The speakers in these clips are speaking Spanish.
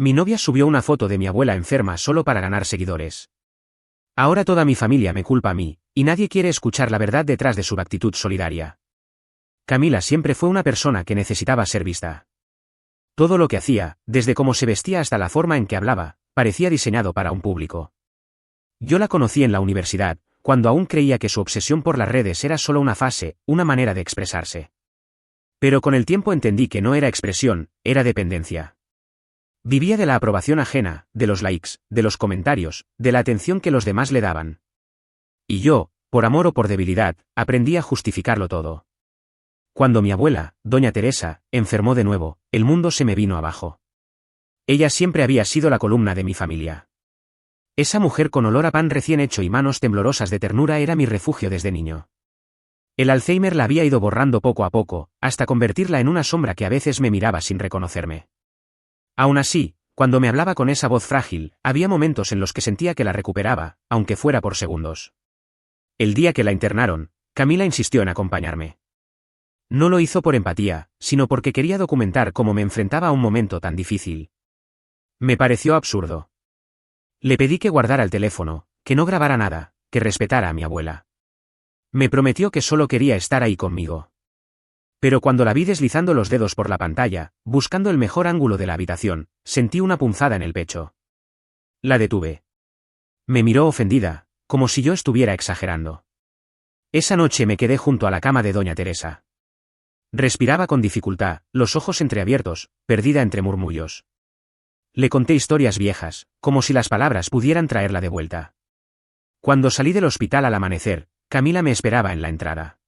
Mi novia subió una foto de mi abuela enferma solo para ganar seguidores. Ahora toda mi familia me culpa a mí, y nadie quiere escuchar la verdad detrás de su actitud solidaria. Camila siempre fue una persona que necesitaba ser vista. Todo lo que hacía, desde cómo se vestía hasta la forma en que hablaba, parecía diseñado para un público. Yo la conocí en la universidad, cuando aún creía que su obsesión por las redes era solo una fase, una manera de expresarse. Pero con el tiempo entendí que no era expresión, era dependencia. Vivía de la aprobación ajena, de los likes, de los comentarios, de la atención que los demás le daban. Y yo, por amor o por debilidad, aprendí a justificarlo todo. Cuando mi abuela, doña Teresa, enfermó de nuevo, el mundo se me vino abajo. Ella siempre había sido la columna de mi familia. Esa mujer con olor a pan recién hecho y manos temblorosas de ternura era mi refugio desde niño. El Alzheimer la había ido borrando poco a poco, hasta convertirla en una sombra que a veces me miraba sin reconocerme. Aún así, cuando me hablaba con esa voz frágil, había momentos en los que sentía que la recuperaba, aunque fuera por segundos. El día que la internaron, Camila insistió en acompañarme. No lo hizo por empatía, sino porque quería documentar cómo me enfrentaba a un momento tan difícil. Me pareció absurdo. Le pedí que guardara el teléfono, que no grabara nada, que respetara a mi abuela. Me prometió que solo quería estar ahí conmigo. Pero cuando la vi deslizando los dedos por la pantalla, buscando el mejor ángulo de la habitación, sentí una punzada en el pecho. La detuve. Me miró ofendida, como si yo estuviera exagerando. Esa noche me quedé junto a la cama de doña Teresa. Respiraba con dificultad, los ojos entreabiertos, perdida entre murmullos. Le conté historias viejas, como si las palabras pudieran traerla de vuelta. Cuando salí del hospital al amanecer, Camila me esperaba en la entrada.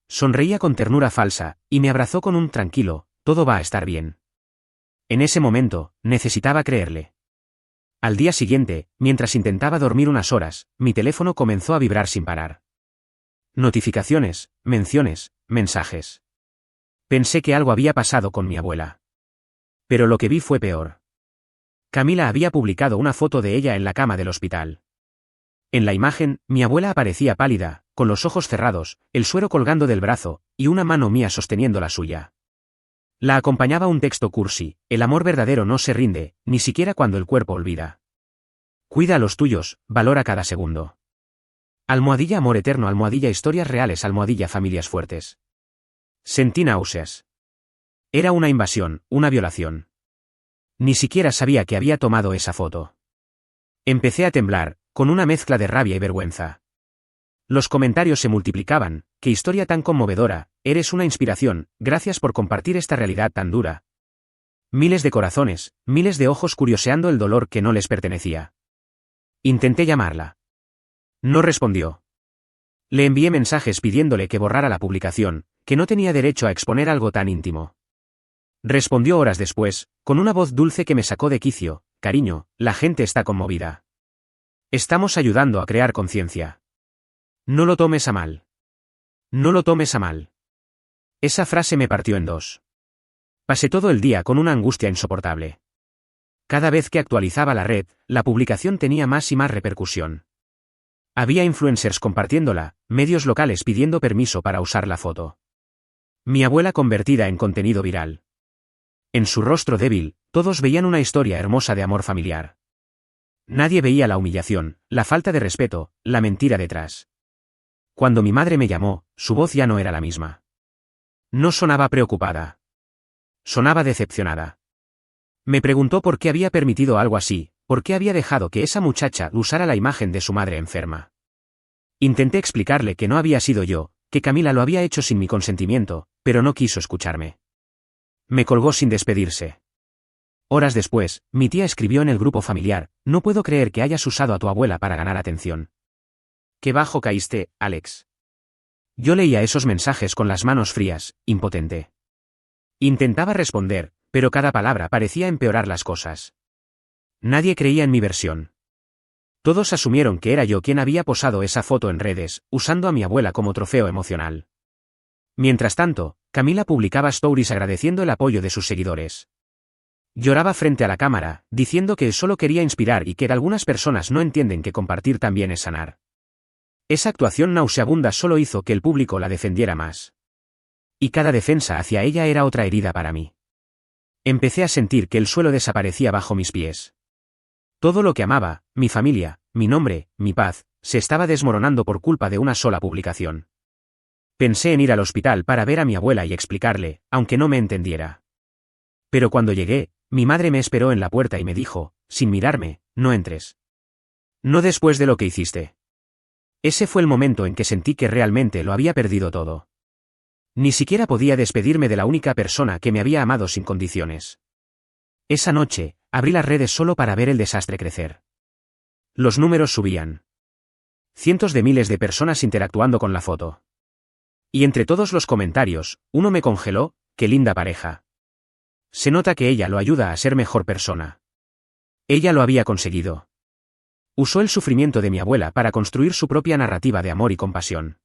Sonreía con ternura falsa, y me abrazó con un tranquilo, todo va a estar bien. En ese momento, necesitaba creerle. Al día siguiente, mientras intentaba dormir unas horas, mi teléfono comenzó a vibrar sin parar. Notificaciones, menciones, mensajes. Pensé que algo había pasado con mi abuela. Pero lo que vi fue peor. Camila había publicado una foto de ella en la cama del hospital. En la imagen, mi abuela aparecía pálida, con los ojos cerrados, el suero colgando del brazo, y una mano mía sosteniendo la suya. La acompañaba un texto cursi: el amor verdadero no se rinde, ni siquiera cuando el cuerpo olvida. Cuida a los tuyos, valora cada segundo. Almohadilla amor eterno, almohadilla historias reales, almohadilla familias fuertes. Sentí náuseas. Era una invasión, una violación. Ni siquiera sabía que había tomado esa foto. Empecé a temblar, con una mezcla de rabia y vergüenza. Los comentarios se multiplicaban: qué historia tan conmovedora, eres una inspiración, gracias por compartir esta realidad tan dura. Miles de corazones, miles de ojos curioseando el dolor que no les pertenecía. Intenté llamarla. No respondió. Le envié mensajes pidiéndole que borrara la publicación, que no tenía derecho a exponer algo tan íntimo. Respondió horas después, con una voz dulce que me sacó de quicio: cariño, la gente está conmovida. Estamos ayudando a crear conciencia. No lo tomes a mal. No lo tomes a mal. Esa frase me partió en dos. Pasé todo el día con una angustia insoportable. Cada vez que actualizaba la red, la publicación tenía más y más repercusión. Había influencers compartiéndola, medios locales pidiendo permiso para usar la foto. Mi abuela convertida en contenido viral. En su rostro débil, todos veían una historia hermosa de amor familiar. Nadie veía la humillación, la falta de respeto, la mentira detrás. Cuando mi madre me llamó, su voz ya no era la misma. No sonaba preocupada. Sonaba decepcionada. Me preguntó por qué había permitido algo así, por qué había dejado que esa muchacha usara la imagen de su madre enferma. Intenté explicarle que no había sido yo, que Camila lo había hecho sin mi consentimiento, pero no quiso escucharme. Me colgó sin despedirse. Horas después, mi tía escribió en el grupo familiar: no puedo creer que hayas usado a tu abuela para ganar atención. Qué bajo caíste, Alex. Yo leía esos mensajes con las manos frías, impotente. Intentaba responder, pero cada palabra parecía empeorar las cosas. Nadie creía en mi versión. Todos asumieron que era yo quien había posado esa foto en redes, usando a mi abuela como trofeo emocional. Mientras tanto, Camila publicaba stories agradeciendo el apoyo de sus seguidores. Lloraba frente a la cámara, diciendo que solo quería inspirar y que algunas personas no entienden que compartir también es sanar. Esa actuación nauseabunda solo hizo que el público la defendiera más. Y cada defensa hacia ella era otra herida para mí. Empecé a sentir que el suelo desaparecía bajo mis pies. Todo lo que amaba, mi familia, mi nombre, mi paz, se estaba desmoronando por culpa de una sola publicación. Pensé en ir al hospital para ver a mi abuela y explicarle, aunque no me entendiera. Pero cuando llegué, mi madre me esperó en la puerta y me dijo, sin mirarme, no entres. No después de lo que hiciste. Ese fue el momento en que sentí que realmente lo había perdido todo. Ni siquiera podía despedirme de la única persona que me había amado sin condiciones. Esa noche, abrí las redes solo para ver el desastre crecer. Los números subían. Cientos de miles de personas interactuando con la foto. Y entre todos los comentarios, uno me congeló, qué linda pareja. Se nota que ella lo ayuda a ser mejor persona. Ella lo había conseguido. Usó el sufrimiento de mi abuela para construir su propia narrativa de amor y compasión.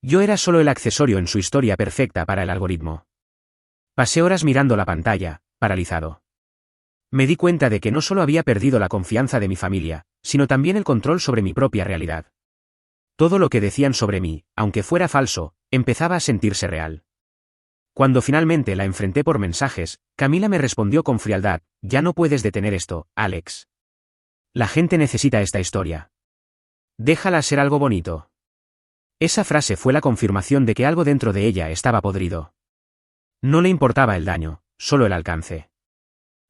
Yo era solo el accesorio en su historia perfecta para el algoritmo. Pasé horas mirando la pantalla, paralizado. Me di cuenta de que no solo había perdido la confianza de mi familia, sino también el control sobre mi propia realidad. Todo lo que decían sobre mí, aunque fuera falso, empezaba a sentirse real. Cuando finalmente la enfrenté por mensajes, Camila me respondió con frialdad, ya no puedes detener esto, Alex. La gente necesita esta historia. Déjala ser algo bonito. Esa frase fue la confirmación de que algo dentro de ella estaba podrido. No le importaba el daño, solo el alcance.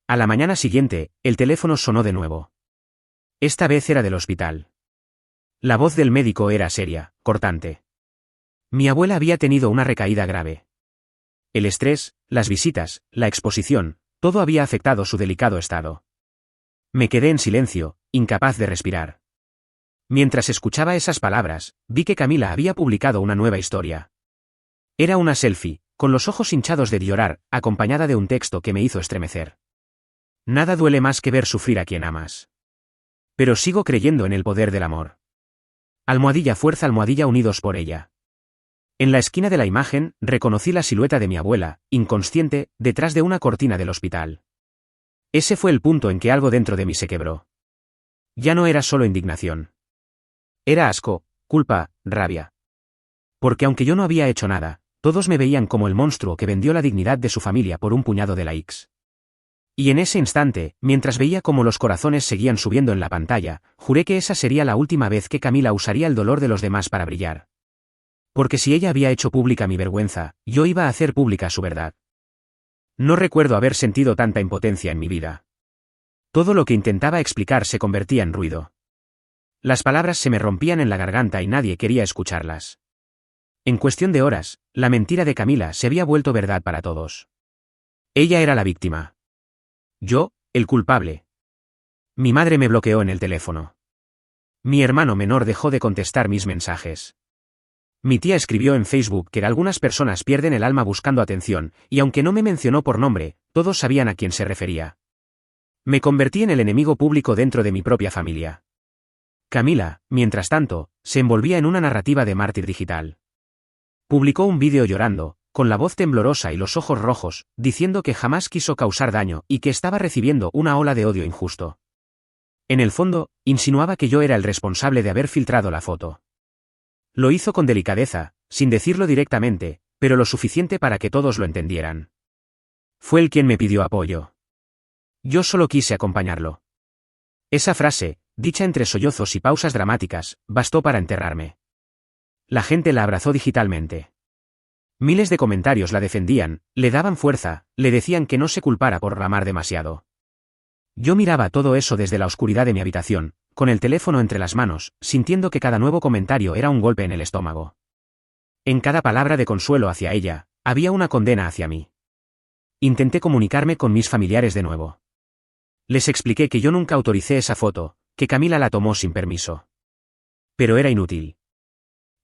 A la mañana siguiente, el teléfono sonó de nuevo. Esta vez era del hospital. La voz del médico era seria, cortante. Mi abuela había tenido una recaída grave. El estrés, las visitas, la exposición, todo había afectado su delicado estado. Me quedé en silencio, incapaz de respirar. Mientras escuchaba esas palabras, vi que Camila había publicado una nueva historia. Era una selfie, con los ojos hinchados de llorar, acompañada de un texto que me hizo estremecer. Nada duele más que ver sufrir a quien amas. Pero sigo creyendo en el poder del amor. Almohadilla fuerza almohadilla unidos por ella. En la esquina de la imagen, reconocí la silueta de mi abuela, inconsciente, detrás de una cortina del hospital. Ese fue el punto en que algo dentro de mí se quebró. Ya no era solo indignación. Era asco, culpa, rabia. Porque aunque yo no había hecho nada, todos me veían como el monstruo que vendió la dignidad de su familia por un puñado de likes. Y en ese instante, mientras veía cómo los corazones seguían subiendo en la pantalla, juré que esa sería la última vez que Camila usaría el dolor de los demás para brillar. Porque si ella había hecho pública mi vergüenza, yo iba a hacer pública su verdad. No recuerdo haber sentido tanta impotencia en mi vida. Todo lo que intentaba explicar se convertía en ruido. Las palabras se me rompían en la garganta y nadie quería escucharlas. En cuestión de horas, la mentira de Camila se había vuelto verdad para todos. Ella era la víctima. Yo, el culpable. Mi madre me bloqueó en el teléfono. Mi hermano menor dejó de contestar mis mensajes. Mi tía escribió en Facebook que algunas personas pierden el alma buscando atención, y aunque no me mencionó por nombre, todos sabían a quién se refería. Me convertí en el enemigo público dentro de mi propia familia. Camila, mientras tanto, se envolvía en una narrativa de mártir digital. Publicó un vídeo llorando, con la voz temblorosa y los ojos rojos, diciendo que jamás quiso causar daño y que estaba recibiendo una ola de odio injusto. En el fondo, insinuaba que yo era el responsable de haber filtrado la foto. Lo hizo con delicadeza, sin decirlo directamente, pero lo suficiente para que todos lo entendieran. Fue él quien me pidió apoyo. Yo solo quise acompañarlo. Esa frase, dicha entre sollozos y pausas dramáticas, bastó para enterrarme. La gente la abrazó digitalmente. Miles de comentarios la defendían, le daban fuerza, le decían que no se culpara por ramar demasiado. Yo miraba todo eso desde la oscuridad de mi habitación, con el teléfono entre las manos, sintiendo que cada nuevo comentario era un golpe en el estómago. En cada palabra de consuelo hacia ella, había una condena hacia mí. Intenté comunicarme con mis familiares de nuevo. Les expliqué que yo nunca autoricé esa foto, que Camila la tomó sin permiso. Pero era inútil.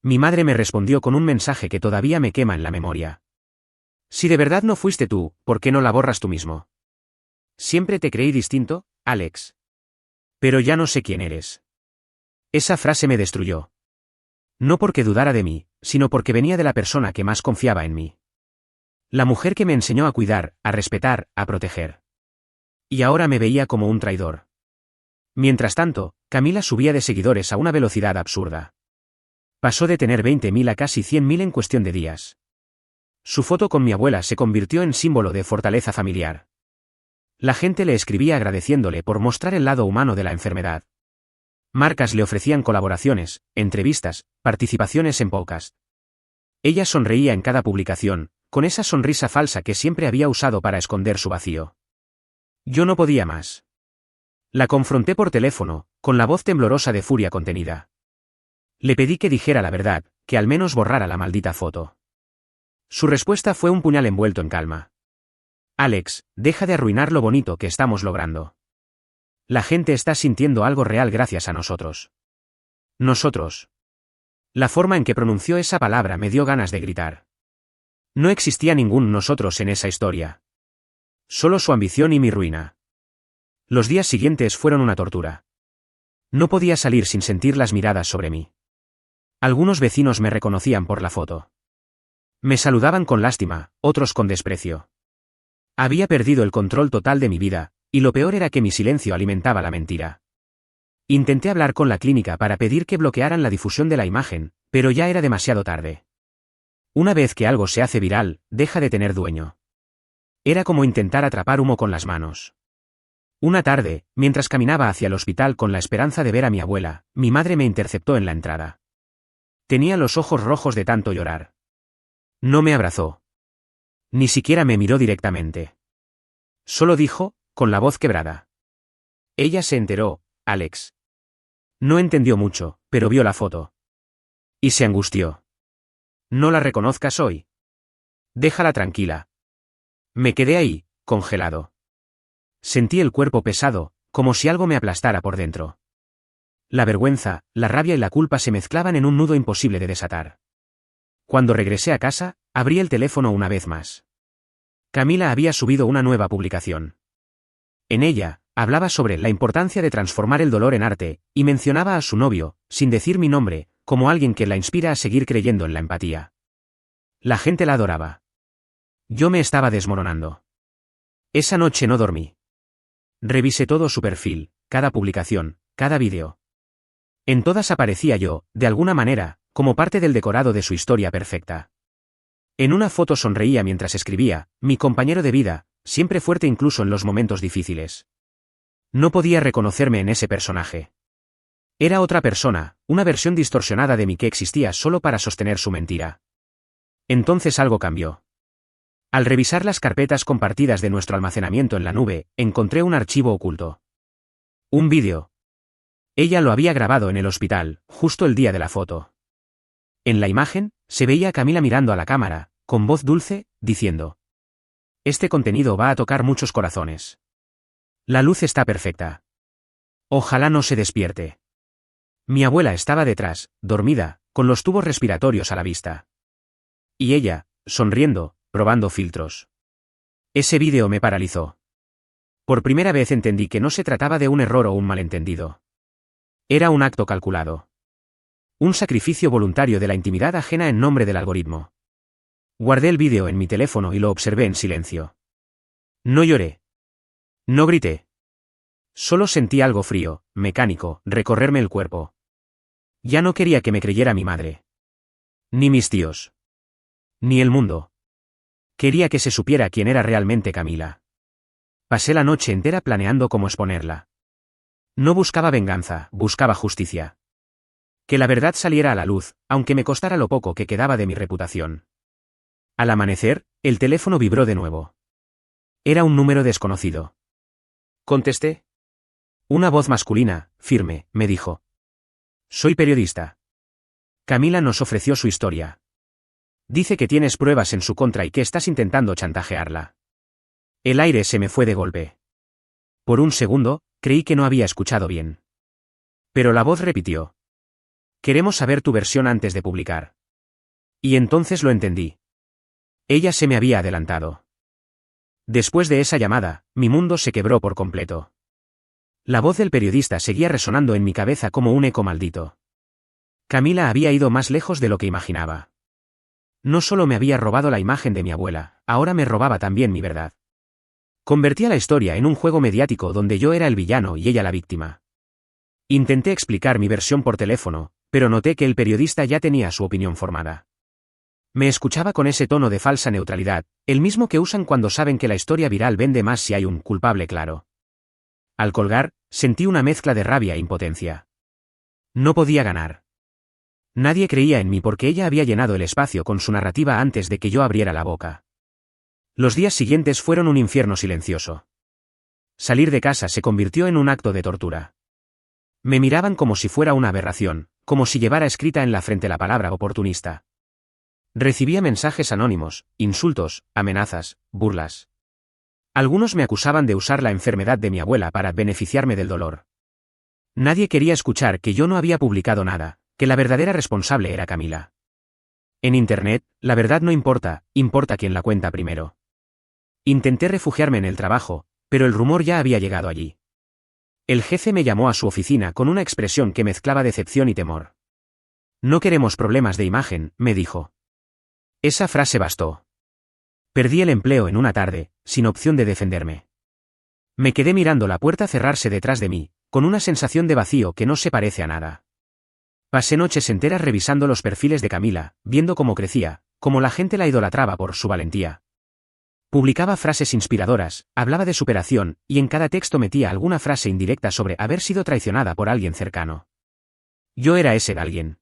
Mi madre me respondió con un mensaje que todavía me quema en la memoria. Si de verdad no fuiste tú, ¿por qué no la borras tú mismo? Siempre te creí distinto, Alex. Pero ya no sé quién eres. Esa frase me destruyó. No porque dudara de mí, sino porque venía de la persona que más confiaba en mí. La mujer que me enseñó a cuidar, a respetar, a proteger. Y ahora me veía como un traidor. Mientras tanto, Camila subía de seguidores a una velocidad absurda. Pasó de tener 20.000 a casi 100.000 en cuestión de días. Su foto con mi abuela se convirtió en símbolo de fortaleza familiar. La gente le escribía agradeciéndole por mostrar el lado humano de la enfermedad. Marcas le ofrecían colaboraciones, entrevistas, participaciones en podcast. Ella sonreía en cada publicación, con esa sonrisa falsa que siempre había usado para esconder su vacío. Yo no podía más. La confronté por teléfono, con la voz temblorosa de furia contenida. Le pedí que dijera la verdad, que al menos borrara la maldita foto. Su respuesta fue un puñal envuelto en calma. Alex, deja de arruinar lo bonito que estamos logrando. La gente está sintiendo algo real gracias a nosotros. Nosotros. La forma en que pronunció esa palabra me dio ganas de gritar. No existía ningún nosotros en esa historia. Solo su ambición y mi ruina. Los días siguientes fueron una tortura. No podía salir sin sentir las miradas sobre mí. Algunos vecinos me reconocían por la foto. Me saludaban con lástima, otros con desprecio. Había perdido el control total de mi vida, y lo peor era que mi silencio alimentaba la mentira. Intenté hablar con la clínica para pedir que bloquearan la difusión de la imagen, pero ya era demasiado tarde. Una vez que algo se hace viral, deja de tener dueño. Era como intentar atrapar humo con las manos. Una tarde, mientras caminaba hacia el hospital con la esperanza de ver a mi abuela, mi madre me interceptó en la entrada. Tenía los ojos rojos de tanto llorar. No me abrazó. Ni siquiera me miró directamente. Solo dijo, con la voz quebrada. Ella se enteró, Alex. No entendió mucho, pero vio la foto. Y se angustió. No la reconozcas hoy. Déjala tranquila. Me quedé ahí, congelado. Sentí el cuerpo pesado, como si algo me aplastara por dentro. La vergüenza, la rabia y la culpa se mezclaban en un nudo imposible de desatar. Cuando regresé a casa, abrí el teléfono una vez más. Camila había subido una nueva publicación. En ella, hablaba sobre la importancia de transformar el dolor en arte, y mencionaba a su novio, sin decir mi nombre, como alguien que la inspira a seguir creyendo en la empatía. La gente la adoraba. Yo me estaba desmoronando. Esa noche no dormí. Revisé todo su perfil, cada publicación, cada vídeo. En todas aparecía yo, de alguna manera, como parte del decorado de su historia perfecta. En una foto sonreía mientras escribía, mi compañero de vida, siempre fuerte incluso en los momentos difíciles. No podía reconocerme en ese personaje. Era otra persona, una versión distorsionada de mí que existía solo para sostener su mentira. Entonces algo cambió. Al revisar las carpetas compartidas de nuestro almacenamiento en la nube, encontré un archivo oculto. Un vídeo. Ella lo había grabado en el hospital, justo el día de la foto. En la imagen, se veía a Camila mirando a la cámara, con voz dulce, diciendo: este contenido va a tocar muchos corazones. La luz está perfecta. Ojalá no se despierte. Mi abuela estaba detrás, dormida, con los tubos respiratorios a la vista. Y ella, sonriendo, probando filtros. Ese vídeo me paralizó. Por primera vez entendí que no se trataba de un error o un malentendido. Era un acto calculado. Un sacrificio voluntario de la intimidad ajena en nombre del algoritmo. Guardé el vídeo en mi teléfono y lo observé en silencio. No lloré. No grité. Solo sentí algo frío, mecánico, recorrerme el cuerpo. Ya no quería que me creyera mi madre. Ni mis tíos. Ni el mundo. Quería que se supiera quién era realmente Camila. Pasé la noche entera planeando cómo exponerla. No buscaba venganza, buscaba justicia. Que la verdad saliera a la luz, aunque me costara lo poco que quedaba de mi reputación. Al amanecer, el teléfono vibró de nuevo. Era un número desconocido. Contesté. Una voz masculina, firme, me dijo: soy periodista. Camila nos ofreció su historia. Dice que tienes pruebas en su contra y que estás intentando chantajearla. El aire se me fue de golpe. Por un segundo, creí que no había escuchado bien. Pero la voz repitió: queremos saber tu versión antes de publicar. Y entonces lo entendí. Ella se me había adelantado. Después de esa llamada, mi mundo se quebró por completo. La voz del periodista seguía resonando en mi cabeza como un eco maldito. Camila había ido más lejos de lo que imaginaba. No solo me había robado la imagen de mi abuela, ahora me robaba también mi verdad. Convertía la historia en un juego mediático donde yo era el villano y ella la víctima. Intenté explicar mi versión por teléfono, pero noté que el periodista ya tenía su opinión formada. Me escuchaba con ese tono de falsa neutralidad, el mismo que usan cuando saben que la historia viral vende más si hay un culpable claro. Al colgar, sentí una mezcla de rabia e impotencia. No podía ganar. Nadie creía en mí porque ella había llenado el espacio con su narrativa antes de que yo abriera la boca. Los días siguientes fueron un infierno silencioso. Salir de casa se convirtió en un acto de tortura. Me miraban como si fuera una aberración, como si llevara escrita en la frente la palabra oportunista. Recibía mensajes anónimos, insultos, amenazas, burlas. Algunos me acusaban de usar la enfermedad de mi abuela para beneficiarme del dolor. Nadie quería escuchar que yo no había publicado nada, que la verdadera responsable era Camila. En Internet, la verdad no importa, importa quien la cuenta primero. Intenté refugiarme en el trabajo, pero el rumor ya había llegado allí. El jefe me llamó a su oficina con una expresión que mezclaba decepción y temor. No queremos problemas de imagen, me dijo. Esa frase bastó. Perdí el empleo en una tarde, sin opción de defenderme. Me quedé mirando la puerta cerrarse detrás de mí, con una sensación de vacío que no se parece a nada. Pasé noches enteras revisando los perfiles de Camila, viendo cómo crecía, cómo la gente la idolatraba por su valentía. Publicaba frases inspiradoras, hablaba de superación, y en cada texto metía alguna frase indirecta sobre haber sido traicionada por alguien cercano. Yo era ese alguien.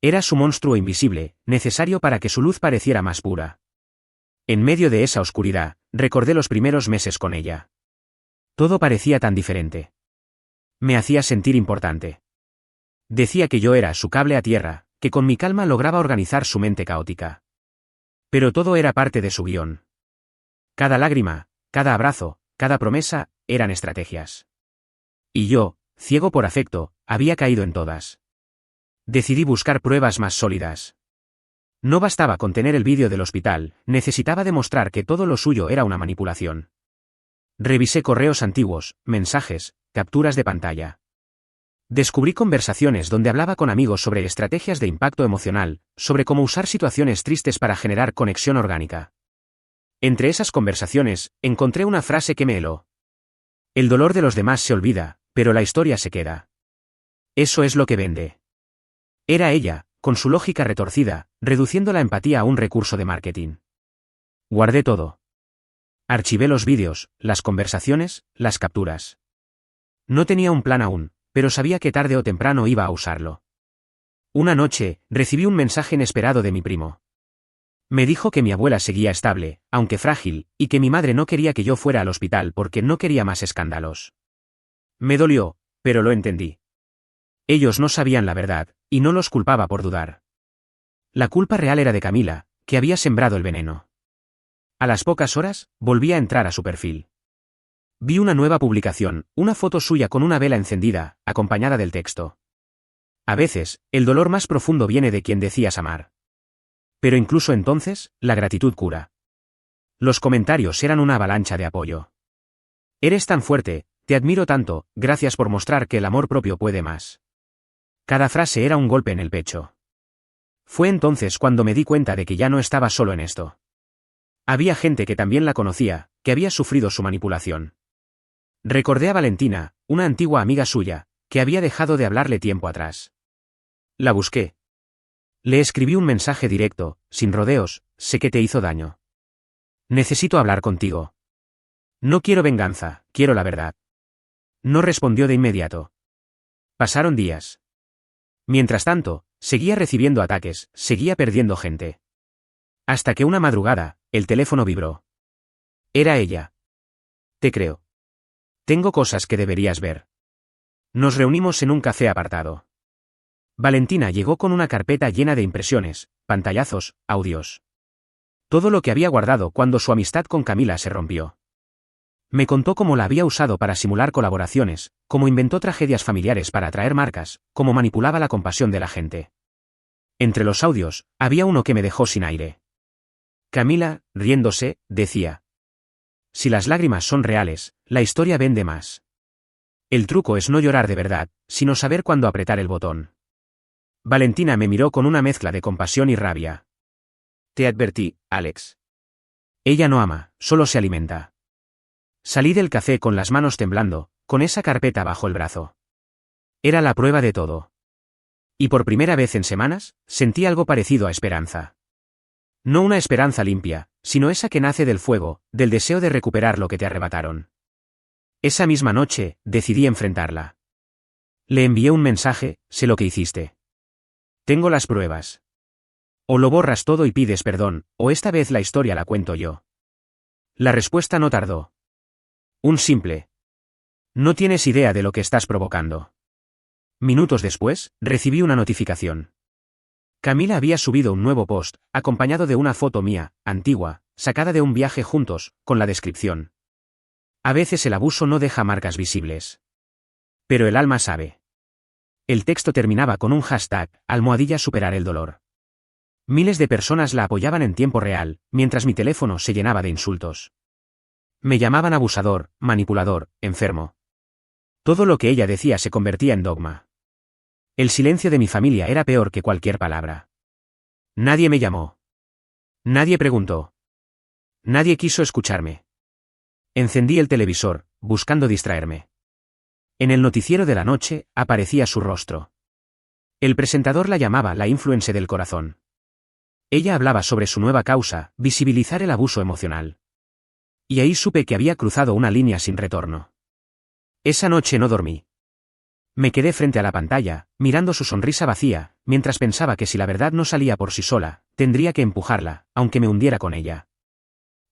Era su monstruo invisible, necesario para que su luz pareciera más pura. En medio de esa oscuridad, recordé los primeros meses con ella. Todo parecía tan diferente. Me hacía sentir importante. Decía que yo era su cable a tierra, que con mi calma lograba organizar su mente caótica. Pero todo era parte de su guión. Cada lágrima, cada abrazo, cada promesa, eran estrategias. Y yo, ciego por afecto, había caído en todas. Decidí buscar pruebas más sólidas. No bastaba con tener el vídeo del hospital, necesitaba demostrar que todo lo suyo era una manipulación. Revisé correos antiguos, mensajes, capturas de pantalla. Descubrí conversaciones donde hablaba con amigos sobre estrategias de impacto emocional, sobre cómo usar situaciones tristes para generar conexión orgánica. Entre esas conversaciones, encontré una frase que me heló. El dolor de los demás se olvida, pero la historia se queda. Eso es lo que vende. Era ella, con su lógica retorcida, reduciendo la empatía a un recurso de marketing. Guardé todo. Archivé los vídeos, las conversaciones, las capturas. No tenía un plan aún, pero sabía que tarde o temprano iba a usarlo. Una noche, recibí un mensaje inesperado de mi primo. Me dijo que mi abuela seguía estable, aunque frágil, y que mi madre no quería que yo fuera al hospital porque no quería más escándalos. Me dolió, pero lo entendí. Ellos no sabían la verdad, y no los culpaba por dudar. La culpa real era de Camila, que había sembrado el veneno. A las pocas horas, volví a entrar a su perfil. Vi una nueva publicación, una foto suya con una vela encendida, acompañada del texto. A veces, el dolor más profundo viene de quien decías amar. Pero incluso entonces, la gratitud cura. Los comentarios eran una avalancha de apoyo. Eres tan fuerte, te admiro tanto, gracias por mostrar que el amor propio puede más. Cada frase era un golpe en el pecho. Fue entonces cuando me di cuenta de que ya no estaba solo en esto. Había gente que también la conocía, que había sufrido su manipulación. Recordé a Valentina, una antigua amiga suya, que había dejado de hablarle tiempo atrás. La busqué. Le escribí un mensaje directo, sin rodeos, sé que te hizo daño. Necesito hablar contigo. No quiero venganza, quiero la verdad. No respondió de inmediato. Pasaron días. Mientras tanto, seguía recibiendo ataques, seguía perdiendo gente. Hasta que una madrugada, el teléfono vibró. Era ella. Te creo. Tengo cosas que deberías ver. Nos reunimos en un café apartado. Valentina llegó con una carpeta llena de impresiones, pantallazos, audios. Todo lo que había guardado cuando su amistad con Camila se rompió. Me contó cómo la había usado para simular colaboraciones, cómo inventó tragedias familiares para atraer marcas, cómo manipulaba la compasión de la gente. Entre los audios, había uno que me dejó sin aire. Camila, riéndose, decía: si las lágrimas son reales, la historia vende más. El truco es no llorar de verdad, sino saber cuándo apretar el botón. Valentina me miró con una mezcla de compasión y rabia. Te advertí, Alex. Ella no ama, solo se alimenta. Salí del café con las manos temblando, con esa carpeta bajo el brazo. Era la prueba de todo. Y por primera vez en semanas, sentí algo parecido a esperanza. No una esperanza limpia, sino esa que nace del fuego, del deseo de recuperar lo que te arrebataron. Esa misma noche, decidí enfrentarla. Le envié un mensaje: sé lo que hiciste. Tengo las pruebas. O lo borras todo y pides perdón, o esta vez la historia la cuento yo. La respuesta no tardó. Un simple: no tienes idea de lo que estás provocando. Minutos después, recibí una notificación. Camila había subido un nuevo post, acompañado de una foto mía, antigua, sacada de un viaje juntos, con la descripción: a veces el abuso no deja marcas visibles. Pero el alma sabe. El texto terminaba con un hashtag: #superar el dolor. Miles de personas la apoyaban en tiempo real, mientras mi teléfono se llenaba de insultos. Me llamaban abusador, manipulador, enfermo. Todo lo que ella decía se convertía en dogma. El silencio de mi familia era peor que cualquier palabra. Nadie me llamó. Nadie preguntó. Nadie quiso escucharme. Encendí el televisor, buscando distraerme. En el noticiero de la noche, aparecía su rostro. El presentador la llamaba la influencer del corazón. Ella hablaba sobre su nueva causa: visibilizar el abuso emocional. Y ahí supe que había cruzado una línea sin retorno. Esa noche no dormí. Me quedé frente a la pantalla, mirando su sonrisa vacía, mientras pensaba que si la verdad no salía por sí sola, tendría que empujarla, aunque me hundiera con ella.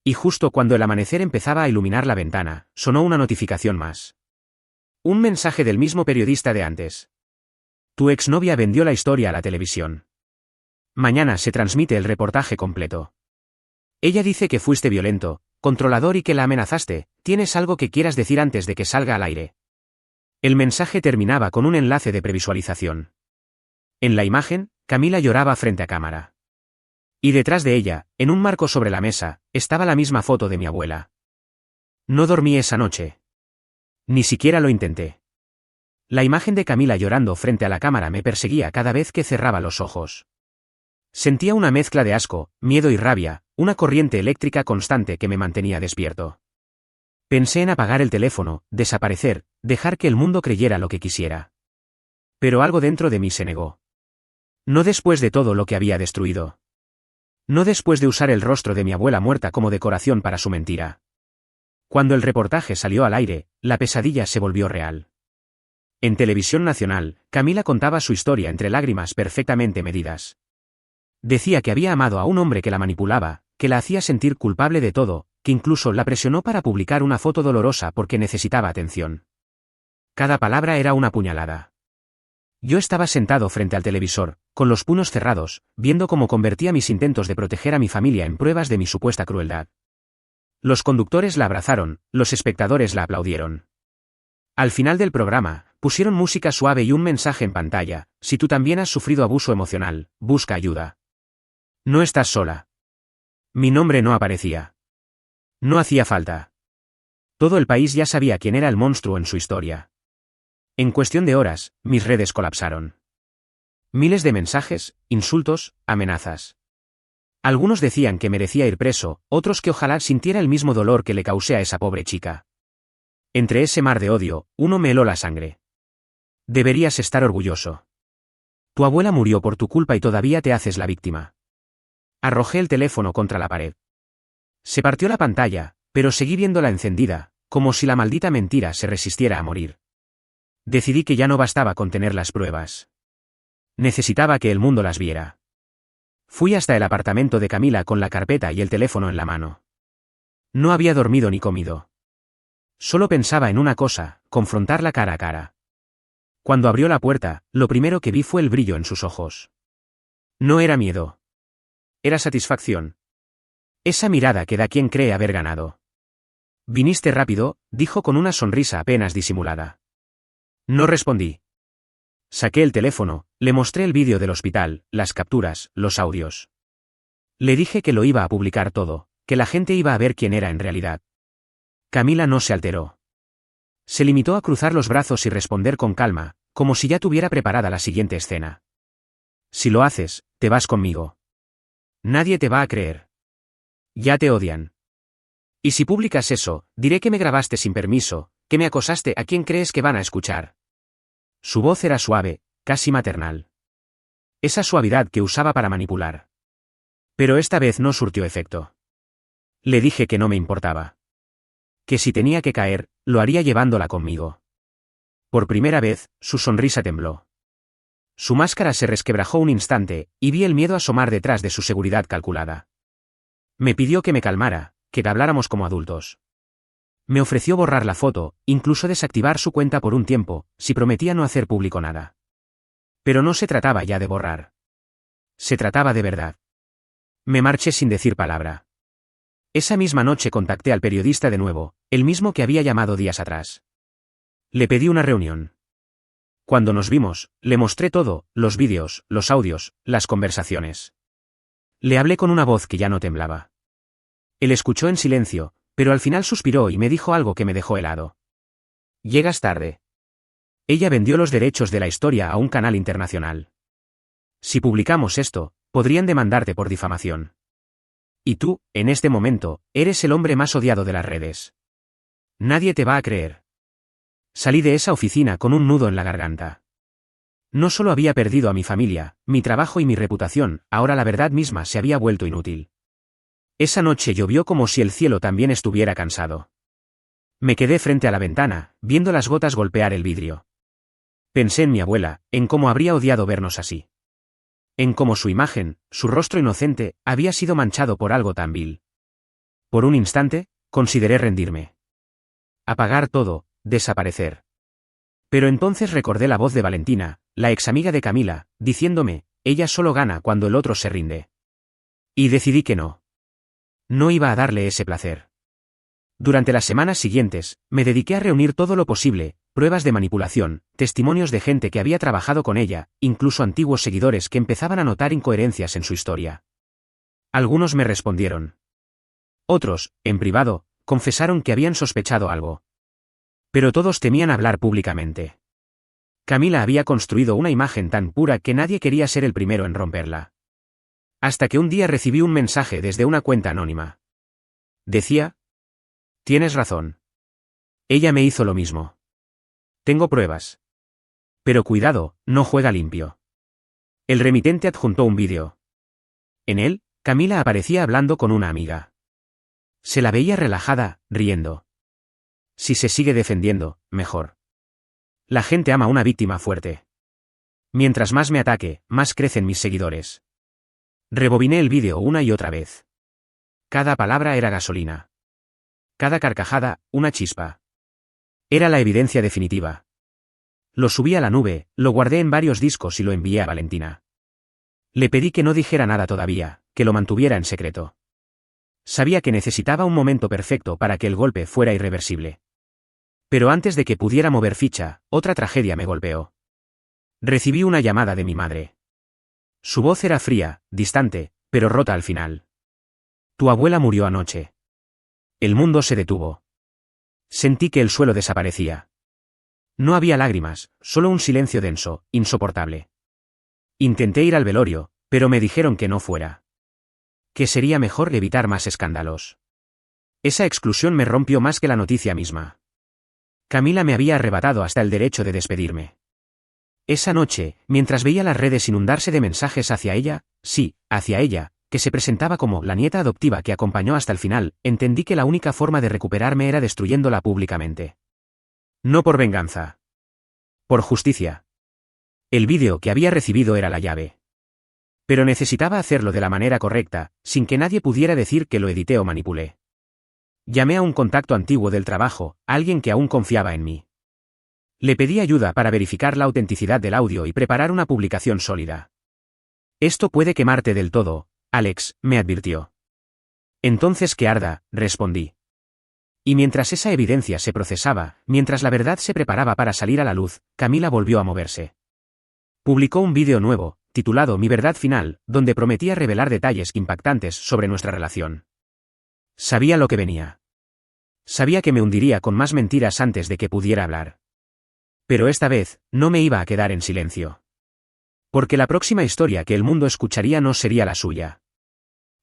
Y justo cuando el amanecer empezaba a iluminar la ventana, sonó una notificación más. Un mensaje del mismo periodista de antes. Tu exnovia vendió la historia a la televisión. Mañana se transmite el reportaje completo. Ella dice que fuiste violento, controlador y que la amenazaste. ¿Tienes algo que quieras decir antes de que salga al aire? El mensaje terminaba con un enlace de previsualización. En la imagen, Camila lloraba frente a cámara. Y detrás de ella, en un marco sobre la mesa, estaba la misma foto de mi abuela. No dormí esa noche. Ni siquiera lo intenté. La imagen de Camila llorando frente a la cámara me perseguía cada vez que cerraba los ojos. Sentía una mezcla de asco, miedo y rabia, una corriente eléctrica constante que me mantenía despierto. Pensé en apagar el teléfono, desaparecer, dejar que el mundo creyera lo que quisiera. Pero algo dentro de mí se negó. No después de todo lo que había destruido. No después de usar el rostro de mi abuela muerta como decoración para su mentira. Cuando el reportaje salió al aire, la pesadilla se volvió real. En Televisión Nacional, Camila contaba su historia entre lágrimas perfectamente medidas. Decía que había amado a un hombre que la manipulaba, que la hacía sentir culpable de todo, que incluso la presionó para publicar una foto dolorosa porque necesitaba atención. Cada palabra era una puñalada. Yo estaba sentado frente al televisor, con los puños cerrados, viendo cómo convertía mis intentos de proteger a mi familia en pruebas de mi supuesta crueldad. Los conductores la abrazaron, los espectadores la aplaudieron. Al final del programa, pusieron música suave y un mensaje en pantalla: si tú también has sufrido abuso emocional, busca ayuda. No estás sola. Mi nombre no aparecía. No hacía falta. Todo el país ya sabía quién era el monstruo en su historia. En cuestión de horas, mis redes colapsaron. Miles de mensajes, insultos, amenazas. Algunos decían que merecía ir preso, otros que ojalá sintiera el mismo dolor que le causé a esa pobre chica. Entre ese mar de odio, uno me heló la sangre. Deberías estar orgulloso. Tu abuela murió por tu culpa y todavía te haces la víctima. Arrojé el teléfono contra la pared. Se partió la pantalla, pero seguí viéndola encendida, como si la maldita mentira se resistiera a morir. Decidí que ya no bastaba con tener las pruebas. Necesitaba que el mundo las viera. Fui hasta el apartamento de Camila con la carpeta y el teléfono en la mano. No había dormido ni comido. Solo pensaba en una cosa: confrontarla cara a cara. Cuando abrió la puerta, lo primero que vi fue el brillo en sus ojos. No era miedo. Era satisfacción. Esa mirada que da quien cree haber ganado. Viniste rápido, dijo con una sonrisa apenas disimulada. No respondí. Saqué el teléfono, le mostré el vídeo del hospital, las capturas, los audios. Le dije que lo iba a publicar todo, que la gente iba a ver quién era en realidad. Camila no se alteró. Se limitó a cruzar los brazos y responder con calma, como si ya tuviera preparada la siguiente escena. Si lo haces, te vas conmigo. Nadie te va a creer. Ya te odian. Y si publicas eso, diré que me grabaste sin permiso, que me acosaste. ¿A quién crees que van a escuchar? Su voz era suave, casi maternal. Esa suavidad que usaba para manipular. Pero esta vez no surtió efecto. Le dije que no me importaba. Que si tenía que caer, lo haría llevándola conmigo. Por primera vez, su sonrisa tembló. Su máscara se resquebrajó un instante, y vi el miedo asomar detrás de su seguridad calculada. Me pidió que me calmara, que habláramos como adultos. Me ofreció borrar la foto, incluso desactivar su cuenta por un tiempo, si prometía no hacer público nada. Pero no se trataba ya de borrar. Se trataba de verdad. Me marché sin decir palabra. Esa misma noche contacté al periodista de nuevo, el mismo que había llamado días atrás. Le pedí una reunión. Cuando nos vimos, le mostré todo, los vídeos, los audios, las conversaciones. Le hablé con una voz que ya no temblaba. Él escuchó en silencio, pero al final suspiró y me dijo algo que me dejó helado. Llegas tarde. Ella vendió los derechos de la historia a un canal internacional. Si publicamos esto, podrían demandarte por difamación. Y tú, en este momento, eres el hombre más odiado de las redes. Nadie te va a creer. Salí de esa oficina con un nudo en la garganta. No solo había perdido a mi familia, mi trabajo y mi reputación, ahora la verdad misma se había vuelto inútil. Esa noche llovió como si el cielo también estuviera cansado. Me quedé frente a la ventana, viendo las gotas golpear el vidrio. Pensé en mi abuela, en cómo habría odiado vernos así. En cómo su imagen, su rostro inocente, había sido manchado por algo tan vil. Por un instante, consideré rendirme. Apagar todo, desaparecer. Pero entonces recordé la voz de Valentina, la examiga de Camila, diciéndome, ella solo gana cuando el otro se rinde. Y decidí que no. No iba a darle ese placer. Durante las semanas siguientes, me dediqué a reunir todo lo posible, pruebas de manipulación, testimonios de gente que había trabajado con ella, incluso antiguos seguidores que empezaban a notar incoherencias en su historia. Algunos me respondieron. Otros, en privado, confesaron que habían sospechado algo. Pero todos temían hablar públicamente. Camila había construido una imagen tan pura que nadie quería ser el primero en romperla. Hasta que un día recibí un mensaje desde una cuenta anónima. Decía: tienes razón. Ella me hizo lo mismo. Tengo pruebas. Pero cuidado, no juega limpio. El remitente adjuntó un vídeo. En él, Camila aparecía hablando con una amiga. Se la veía relajada, riendo. Si se sigue defendiendo, mejor. La gente ama a una víctima fuerte. Mientras más me ataque, más crecen mis seguidores. Rebobiné el vídeo una y otra vez. Cada palabra era gasolina. Cada carcajada, una chispa. Era la evidencia definitiva. Lo subí a la nube, lo guardé en varios discos y lo envié a Valentina. Le pedí que no dijera nada todavía, que lo mantuviera en secreto. Sabía que necesitaba un momento perfecto para que el golpe fuera irreversible. Pero antes de que pudiera mover ficha, otra tragedia me golpeó. Recibí una llamada de mi madre. Su voz era fría, distante, pero rota al final. Tu abuela murió anoche. El mundo se detuvo. Sentí que el suelo desaparecía. No había lágrimas, solo un silencio denso, insoportable. Intenté ir al velorio, pero me dijeron que no fuera. Que sería mejor evitar más escándalos. Esa exclusión me rompió más que la noticia misma. Camila me había arrebatado hasta el derecho de despedirme. Esa noche, mientras veía las redes inundarse de mensajes hacia ella, sí, hacia ella, que se presentaba como la nieta adoptiva que acompañó hasta el final, entendí que la única forma de recuperarme era destruyéndola públicamente. No por venganza. Por justicia. El vídeo que había recibido era la llave. Pero necesitaba hacerlo de la manera correcta, sin que nadie pudiera decir que lo edité o manipulé. Llamé a un contacto antiguo del trabajo, alguien que aún confiaba en mí. Le pedí ayuda para verificar la autenticidad del audio y preparar una publicación sólida. Esto puede quemarte del todo, Alex, me advirtió. Entonces que arda, respondí. Y mientras esa evidencia se procesaba, mientras la verdad se preparaba para salir a la luz, Camila volvió a moverse. Publicó un vídeo nuevo, titulado Mi verdad final, donde prometía revelar detalles impactantes sobre nuestra relación. Sabía lo que venía. Sabía que me hundiría con más mentiras antes de que pudiera hablar. Pero esta vez, no me iba a quedar en silencio. Porque la próxima historia que el mundo escucharía no sería la suya.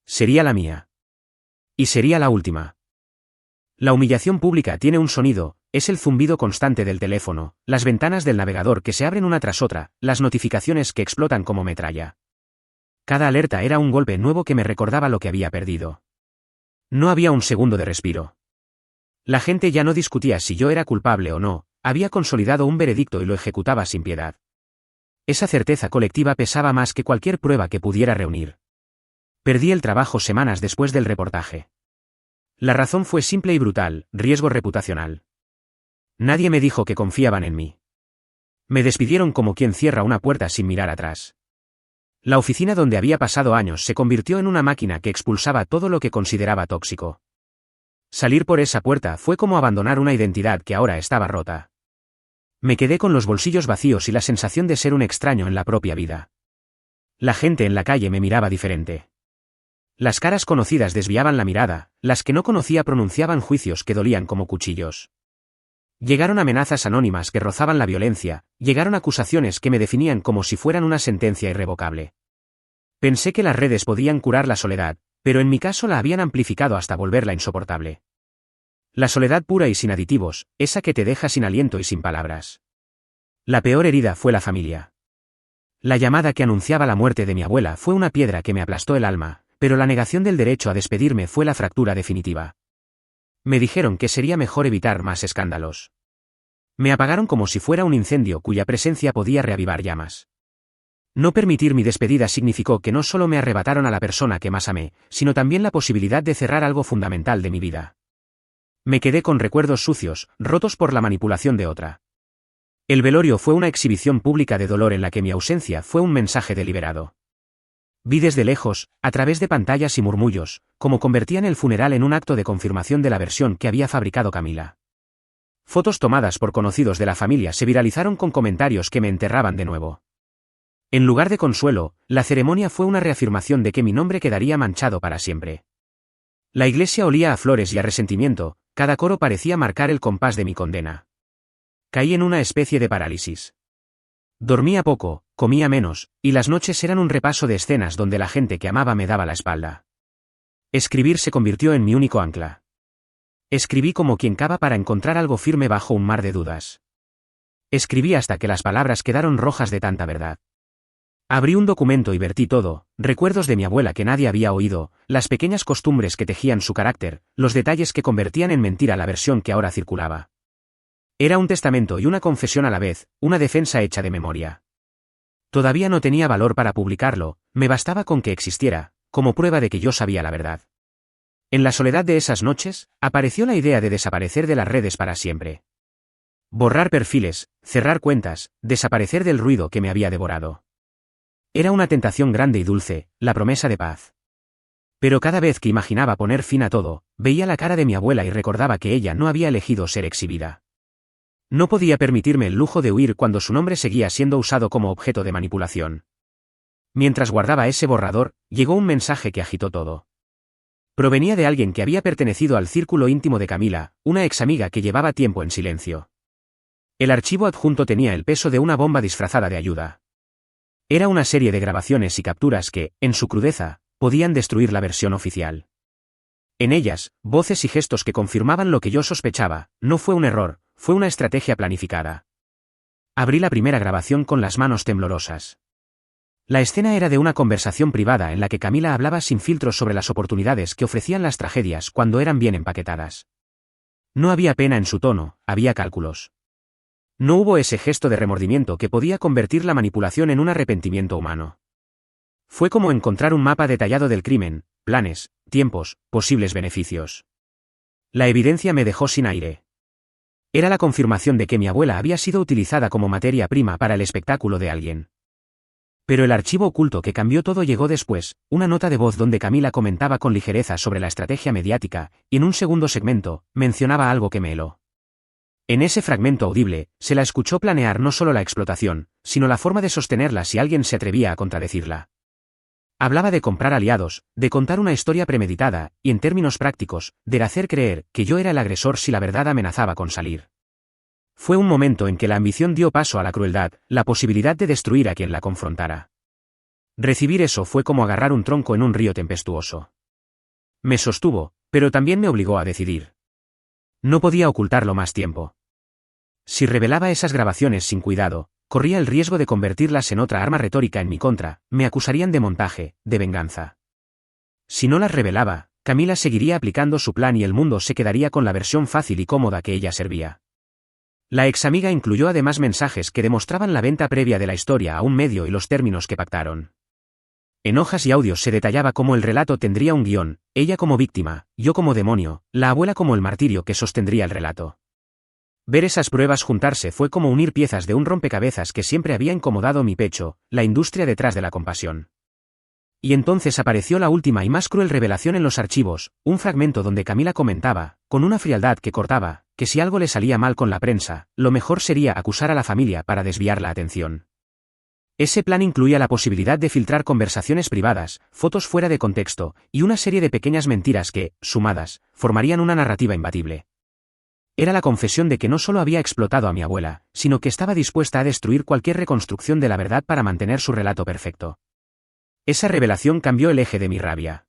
Sería la mía. Y sería la última. La humillación pública tiene un sonido, es el zumbido constante del teléfono, las ventanas del navegador que se abren una tras otra, las notificaciones que explotan como metralla. cada alerta era un golpe nuevo que me recordaba lo que había perdido. No había un segundo de respiro. La gente ya no discutía si yo era culpable o no, había consolidado un veredicto y lo ejecutaba sin piedad. Esa certeza colectiva pesaba más que cualquier prueba que pudiera reunir. Perdí el trabajo semanas después del reportaje. La razón fue simple y brutal: riesgo reputacional. Nadie me dijo que confiaban en mí. Me despidieron como quien cierra una puerta sin mirar atrás. La oficina donde había pasado años se convirtió en una máquina que expulsaba todo lo que consideraba tóxico. Salir por esa puerta fue como abandonar una identidad que ahora estaba rota. Me quedé con los bolsillos vacíos y la sensación de ser un extraño en la propia vida. La gente en la calle me miraba diferente. Las caras conocidas desviaban la mirada, las que no conocía pronunciaban juicios que dolían como cuchillos. Llegaron amenazas anónimas que rozaban la violencia, llegaron acusaciones que me definían como si fueran una sentencia irrevocable. Pensé que las redes podían curar la soledad, pero en mi caso la habían amplificado hasta volverla insoportable. La soledad pura y sin aditivos, esa que te deja sin aliento y sin palabras. La peor herida fue la familia. La llamada que anunciaba la muerte de mi abuela fue una piedra que me aplastó el alma, pero la negación del derecho a despedirme fue la fractura definitiva. Me dijeron que sería mejor evitar más escándalos. Me apagaron como si fuera un incendio cuya presencia podía reavivar llamas. No permitir mi despedida significó que no solo me arrebataron a la persona que más amé, sino también la posibilidad de cerrar algo fundamental de mi vida. Me quedé con recuerdos sucios, rotos por la manipulación de otra. El velorio fue una exhibición pública de dolor en la que mi ausencia fue un mensaje deliberado. Vi desde lejos, a través de pantallas y murmullos, cómo convertían el funeral en un acto de confirmación de la versión que había fabricado Camila. Fotos tomadas por conocidos de la familia se viralizaron con comentarios que me enterraban de nuevo. En lugar de consuelo, la ceremonia fue una reafirmación de que mi nombre quedaría manchado para siempre. La iglesia olía a flores y a resentimiento, cada coro parecía marcar el compás de mi condena. Caí en una especie de parálisis. Dormía poco, comía menos, y las noches eran un repaso de escenas donde la gente que amaba me daba la espalda. Escribir se convirtió en mi único ancla. Escribí como quien cava para encontrar algo firme bajo un mar de dudas. Escribí hasta que las palabras quedaron rojas de tanta verdad. Abrí un documento y vertí todo: recuerdos de mi abuela que nadie había oído, las pequeñas costumbres que tejían su carácter, los detalles que convertían en mentira la versión que ahora circulaba. Era un testamento y una confesión a la vez, una defensa hecha de memoria. Todavía no tenía valor para publicarlo, me bastaba con que existiera, como prueba de que yo sabía la verdad. En la soledad de esas noches, apareció la idea de desaparecer de las redes para siempre. Borrar perfiles, cerrar cuentas, desaparecer del ruido que me había devorado. Era una tentación grande y dulce, la promesa de paz. Pero cada vez que imaginaba poner fin a todo, veía la cara de mi abuela y recordaba que ella no había elegido ser exhibida. No podía permitirme el lujo de huir cuando su nombre seguía siendo usado como objeto de manipulación. Mientras guardaba ese borrador, llegó un mensaje que agitó todo. Provenía de alguien que había pertenecido al círculo íntimo de Camila, una examiga que llevaba tiempo en silencio. El archivo adjunto tenía el peso de una bomba disfrazada de ayuda. Era una serie de grabaciones y capturas que, en su crudeza, podían destruir la versión oficial. En ellas, voces y gestos que confirmaban lo que yo sospechaba: no fue un error, fue una estrategia planificada. Abrí la primera grabación con las manos temblorosas. La escena era de una conversación privada en la que Camila hablaba sin filtros sobre las oportunidades que ofrecían las tragedias cuando eran bien empaquetadas. No había pena en su tono, había cálculos. No hubo ese gesto de remordimiento que podía convertir la manipulación en un arrepentimiento humano. Fue como encontrar un mapa detallado del crimen, planes, tiempos, posibles beneficios. La evidencia me dejó sin aire. Era la confirmación de que mi abuela había sido utilizada como materia prima para el espectáculo de alguien. Pero el archivo oculto que cambió todo llegó después, una nota de voz donde Camila comentaba con ligereza sobre la estrategia mediática, y en un segundo segmento, mencionaba algo que me heló. En ese fragmento audible, se la escuchó planear no solo la explotación, sino la forma de sostenerla si alguien se atrevía a contradecirla. Hablaba de comprar aliados, de contar una historia premeditada, y en términos prácticos, de hacer creer que yo era el agresor si la verdad amenazaba con salir. Fue un momento en que la ambición dio paso a la crueldad, la posibilidad de destruir a quien la confrontara. Recibir eso fue como agarrar un tronco en un río tempestuoso. Me sostuvo, pero también me obligó a decidir. No podía ocultarlo más tiempo. Si revelaba esas grabaciones sin cuidado, corría el riesgo de convertirlas en otra arma retórica en mi contra, me acusarían de montaje, de venganza. Si no las revelaba, Camila seguiría aplicando su plan y el mundo se quedaría con la versión fácil y cómoda que ella servía. La examiga incluyó además mensajes que demostraban la venta previa de la historia a un medio y los términos que pactaron. En hojas y audios se detallaba cómo el relato tendría un guión, ella como víctima, yo como demonio, la abuela como el martirio que sostendría el relato. Ver esas pruebas juntarse fue como unir piezas de un rompecabezas que siempre había incomodado mi pecho, la industria detrás de la compasión. Y entonces apareció la última y más cruel revelación en los archivos, un fragmento donde Camila comentaba, con una frialdad que cortaba, que si algo le salía mal con la prensa, lo mejor sería acusar a la familia para desviar la atención. Ese plan incluía la posibilidad de filtrar conversaciones privadas, fotos fuera de contexto, y una serie de pequeñas mentiras que, sumadas, formarían una narrativa imbatible. Era la confesión de que no solo había explotado a mi abuela, sino que estaba dispuesta a destruir cualquier reconstrucción de la verdad para mantener su relato perfecto. Esa revelación cambió el eje de mi rabia.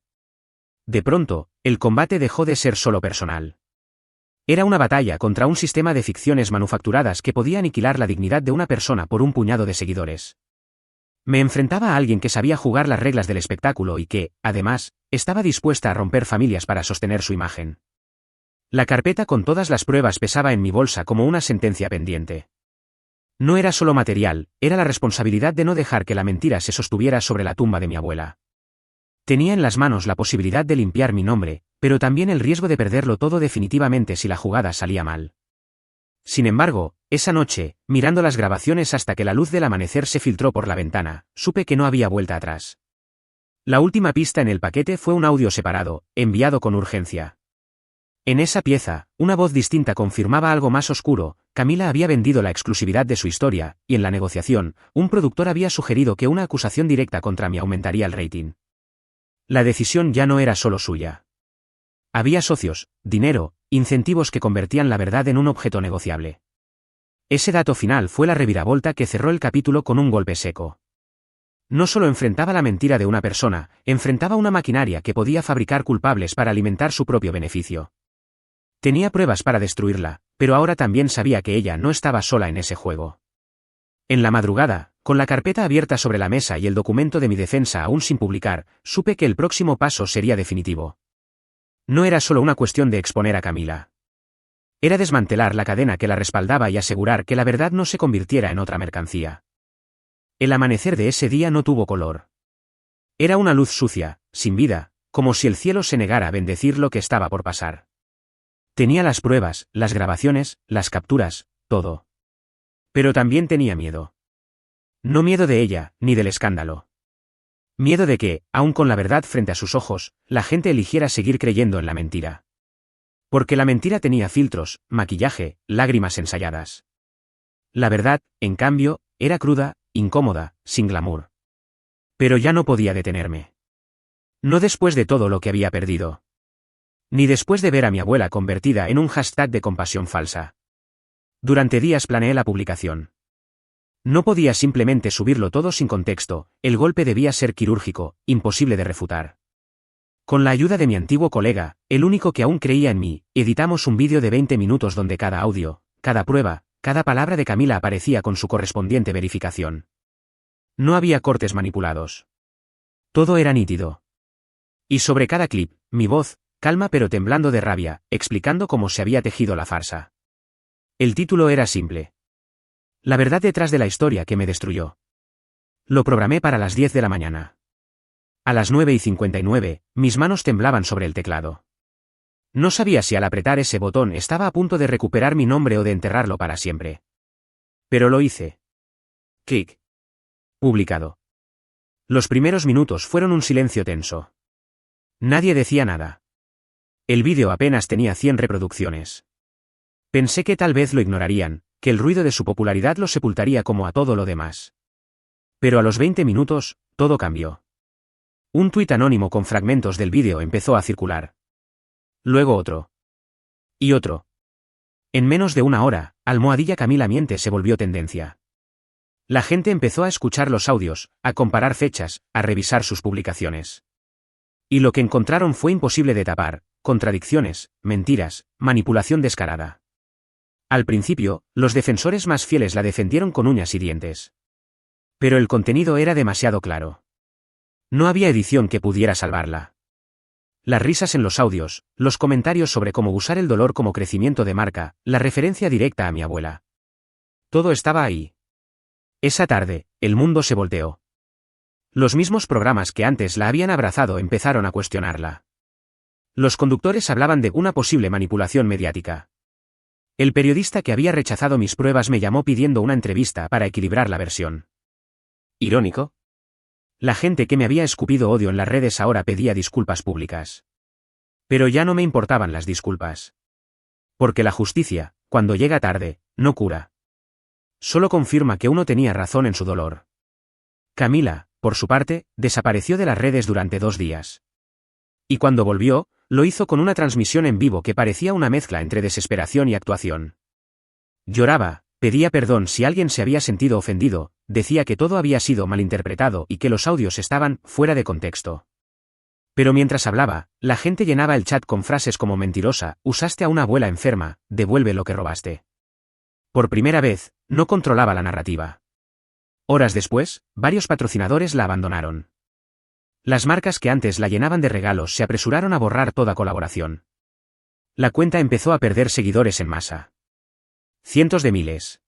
De pronto, el combate dejó de ser solo personal. Era una batalla contra un sistema de ficciones manufacturadas que podía aniquilar la dignidad de una persona por un puñado de seguidores. Me enfrentaba a alguien que sabía jugar las reglas del espectáculo y que, además, estaba dispuesta a romper familias para sostener su imagen. La carpeta con todas las pruebas pesaba en mi bolsa como una sentencia pendiente. No era solo material, era la responsabilidad de no dejar que la mentira se sostuviera sobre la tumba de mi abuela. Tenía en las manos la posibilidad de limpiar mi nombre, pero también el riesgo de perderlo todo definitivamente si la jugada salía mal. Sin embargo, esa noche, mirando las grabaciones hasta que la luz del amanecer se filtró por la ventana, supe que no había vuelta atrás. La última pista en el paquete fue un audio separado, enviado con urgencia. En esa pieza, una voz distinta confirmaba algo más oscuro. Camila había vendido la exclusividad de su historia, y en la negociación, un productor había sugerido que una acusación directa contra mí aumentaría el rating. La decisión ya no era solo suya. Había socios, dinero, incentivos que convertían la verdad en un objeto negociable. Ese dato final fue la reviravolta que cerró el capítulo con un golpe seco. No solo enfrentaba la mentira de una persona, enfrentaba una maquinaria que podía fabricar culpables para alimentar su propio beneficio. Tenía pruebas para destruirla, pero ahora también sabía que ella no estaba sola en ese juego. En la madrugada, con la carpeta abierta sobre la mesa y el documento de mi defensa aún sin publicar, supe que el próximo paso sería definitivo. No era solo una cuestión de exponer a Camila. Era desmantelar la cadena que la respaldaba y asegurar que la verdad no se convirtiera en otra mercancía. El amanecer de ese día no tuvo color. Era una luz sucia, sin vida, como si el cielo se negara a bendecir lo que estaba por pasar. Tenía las pruebas, las grabaciones, las capturas, todo. Pero también tenía miedo. No miedo de ella, ni del escándalo. Miedo de que, aun con la verdad frente a sus ojos, la gente eligiera seguir creyendo en la mentira. Porque la mentira tenía filtros, maquillaje, lágrimas ensayadas. La verdad, en cambio, era cruda, incómoda, sin glamour. Pero ya no podía detenerme. No después de todo lo que había perdido. Ni después de ver a mi abuela convertida en un hashtag de compasión falsa. Durante días planeé la publicación. No podía simplemente subirlo todo sin contexto, el golpe debía ser quirúrgico, imposible de refutar. Con la ayuda de mi antiguo colega, el único que aún creía en mí, editamos un vídeo de 20 minutos donde cada audio, cada prueba, cada palabra de Camila aparecía con su correspondiente verificación. No había cortes manipulados. Todo era nítido. Y sobre cada clip, mi voz, calma pero temblando de rabia, explicando cómo se había tejido la farsa. El título era simple. La verdad detrás de la historia que me destruyó. Lo programé para las 10 de la mañana. A las 9:59, mis manos temblaban sobre el teclado. No sabía si al apretar ese botón estaba a punto de recuperar mi nombre o de enterrarlo para siempre. Pero lo hice. Clic. Publicado. Los primeros minutos fueron un silencio tenso. Nadie decía nada. El vídeo apenas tenía 100 reproducciones. Pensé que tal vez lo ignorarían, que el ruido de su popularidad lo sepultaría como a todo lo demás. Pero a los 20 minutos, todo cambió. Un tuit anónimo con fragmentos del vídeo empezó a circular. Luego otro. Y otro. En menos de una hora, Almohadilla Camila miente se volvió tendencia. La gente empezó a escuchar los audios, a comparar fechas, a revisar sus publicaciones. Y lo que encontraron fue imposible de tapar: contradicciones, mentiras, manipulación descarada. Al principio, los defensores más fieles la defendieron con uñas y dientes. Pero el contenido era demasiado claro. No había edición que pudiera salvarla. Las risas en los audios, los comentarios sobre cómo usar el dolor como crecimiento de marca, la referencia directa a mi abuela. Todo estaba ahí. Esa tarde, el mundo se volteó. Los mismos programas que antes la habían abrazado empezaron a cuestionarla. Los conductores hablaban de una posible manipulación mediática. El periodista que había rechazado mis pruebas me llamó pidiendo una entrevista para equilibrar la versión. ¿Irónico? La gente que me había escupido odio en las redes ahora pedía disculpas públicas. Pero ya no me importaban las disculpas. Porque la justicia, cuando llega tarde, no cura. Solo confirma que uno tenía razón en su dolor. Camila, por su parte, desapareció de las redes durante 2 días. Y cuando volvió, lo hizo con una transmisión en vivo que parecía una mezcla entre desesperación y actuación. Lloraba, pedía perdón si alguien se había sentido ofendido, decía que todo había sido malinterpretado y que los audios estaban fuera de contexto. Pero mientras hablaba, la gente llenaba el chat con frases como mentirosa, usaste a una abuela enferma, devuelve lo que robaste. Por primera vez, no controlaba la narrativa. Horas después, varios patrocinadores la abandonaron. Las marcas que antes la llenaban de regalos se apresuraron a borrar toda colaboración. La cuenta empezó a perder seguidores en masa. Cientos de miles.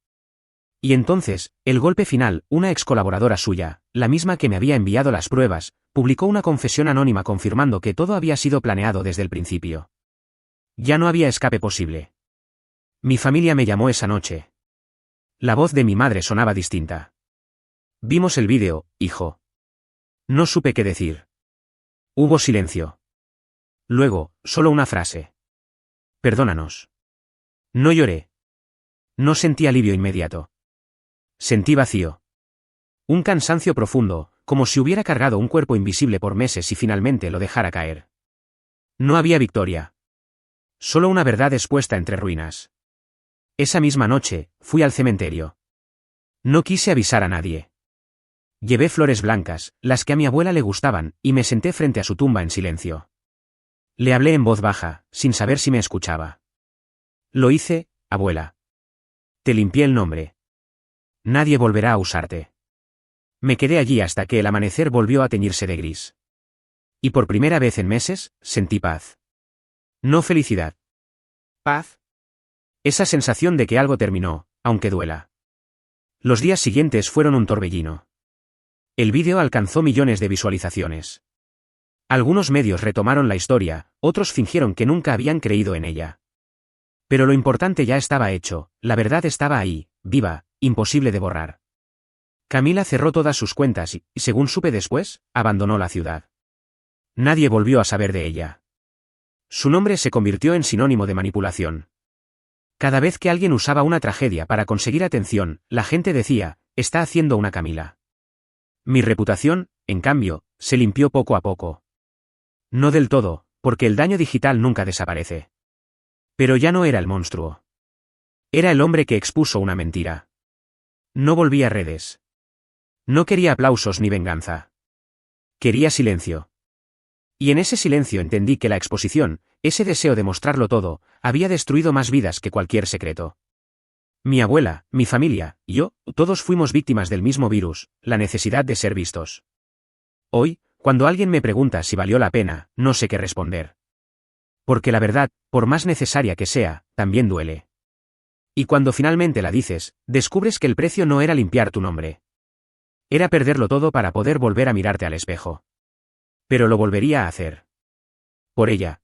Y entonces, el golpe final, una ex colaboradora suya, la misma que me había enviado las pruebas, publicó una confesión anónima confirmando que todo había sido planeado desde el principio. Ya no había escape posible. Mi familia me llamó esa noche. La voz de mi madre sonaba distinta. Vimos el vídeo, hijo. No supe qué decir. Hubo silencio. Luego, solo una frase. Perdónanos. No lloré. No sentí alivio inmediato. Sentí vacío. Un cansancio profundo, como si hubiera cargado un cuerpo invisible por meses y finalmente lo dejara caer. No había victoria. Solo una verdad expuesta entre ruinas. Esa misma noche, fui al cementerio. No quise avisar a nadie. Llevé flores blancas, las que a mi abuela le gustaban, y me senté frente a su tumba en silencio. Le hablé en voz baja, sin saber si me escuchaba. Lo hice, abuela. Te limpié el nombre. Nadie volverá a usarte. Me quedé allí hasta que el amanecer volvió a teñirse de gris. Y por primera vez en meses, sentí paz. No felicidad. Paz. Esa sensación de que algo terminó, aunque duela. Los días siguientes fueron un torbellino. El vídeo alcanzó millones de visualizaciones. Algunos medios retomaron la historia, otros fingieron que nunca habían creído en ella. Pero lo importante ya estaba hecho, la verdad estaba ahí, viva, imposible de borrar. Camila cerró todas sus cuentas y, según supe después, abandonó la ciudad. Nadie volvió a saber de ella. Su nombre se convirtió en sinónimo de manipulación. Cada vez que alguien usaba una tragedia para conseguir atención, la gente decía, está haciendo una Camila. Mi reputación, en cambio, se limpió poco a poco. No del todo, porque el daño digital nunca desaparece. Pero ya no era el monstruo. Era el hombre que expuso una mentira. No volví a redes. No quería aplausos ni venganza. Quería silencio. Y en ese silencio entendí que la exposición, ese deseo de mostrarlo todo, había destruido más vidas que cualquier secreto. Mi abuela, mi familia, yo, todos fuimos víctimas del mismo virus, la necesidad de ser vistos. Hoy, cuando alguien me pregunta si valió la pena, no sé qué responder. Porque la verdad, por más necesaria que sea, también duele. Y cuando finalmente la dices, descubres que el precio no era limpiar tu nombre. Era perderlo todo para poder volver a mirarte al espejo. Pero lo volvería a hacer. Por ella.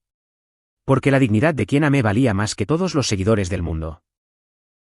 Porque la dignidad de quien amé valía más que todos los seguidores del mundo.